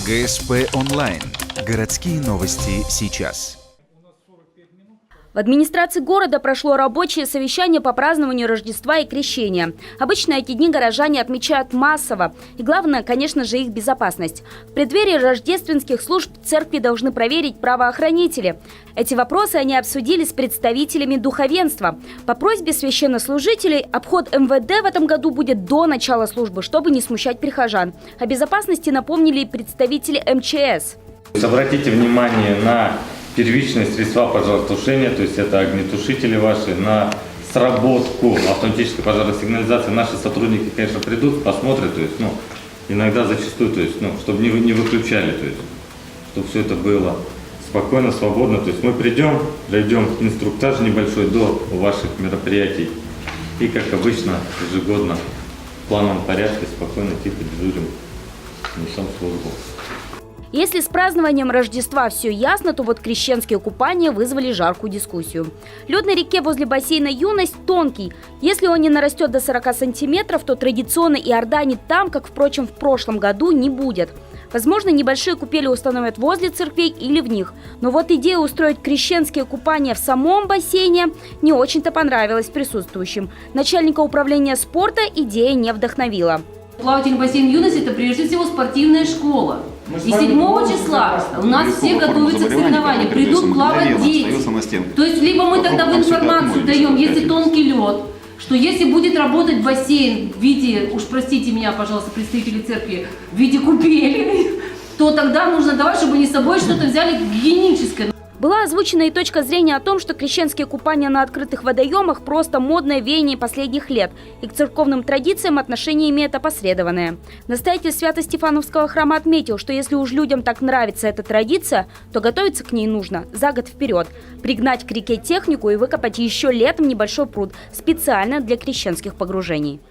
ГСП онлайн. Городские новости сейчас. В администрации города прошло рабочее совещание по празднованию Рождества и Крещения. Обычно эти дни горожане отмечают массово. И главное, конечно же, их безопасность. В преддверии рождественских служб церкви должны проверить правоохранители. Эти вопросы они обсудили с представителями духовенства. По просьбе священнослужителей обход МВД в этом году будет до начала службы, чтобы не смущать прихожан. О безопасности напомнили и представители МЧС. Обратите внимание на первичные средства пожаротушения, то есть это огнетушители ваши, на сработку автоматической пожарной сигнализации. Наши сотрудники, конечно, придут, посмотрят, то есть, иногда зачастую, то есть, чтобы не выключали, то есть, чтобы все это было спокойно, свободно. То есть мы придем, пройдем инструктаж небольшой до ваших мероприятий и, как обычно, ежегодно в плановом порядке спокойно, тихо дежурим, несем службу. Если с празднованием Рождества все ясно, то вот крещенские купания вызвали жаркую дискуссию. Лед на реке возле бассейна «Юность» тонкий. Если он не нарастет до 40 сантиметров, то традиционно Иордании там, как, впрочем, в прошлом году, не будет. Возможно, небольшие купели установят возле церквей или в них. Но вот идея устроить крещенские купания в самом бассейне не очень-то понравилась присутствующим. Начальника управления спорта идея не вдохновила. Плавательный бассейн «Юность» – это прежде всего спортивная школа. И 7 числа у нас все готовятся к соревнованиям, придут плавать дети. То есть либо мы тогда в информацию даем, если тонкий лед, что если будет работать бассейн в виде, уж простите меня, пожалуйста, представители церкви, в виде купели, то тогда нужно давать, чтобы они с собой что-то взяли гигиеническое. Была озвучена и точка зрения о том, что крещенские купания на открытых водоемах просто модное веяние последних лет, и к церковным традициям отношение имеет опосредованное. Настоятель Свято-Стефановского храма отметил, что если уж людям так нравится эта традиция, то готовиться к ней нужно за год вперед. Пригнать к реке технику и выкопать еще летом небольшой пруд специально для крещенских погружений.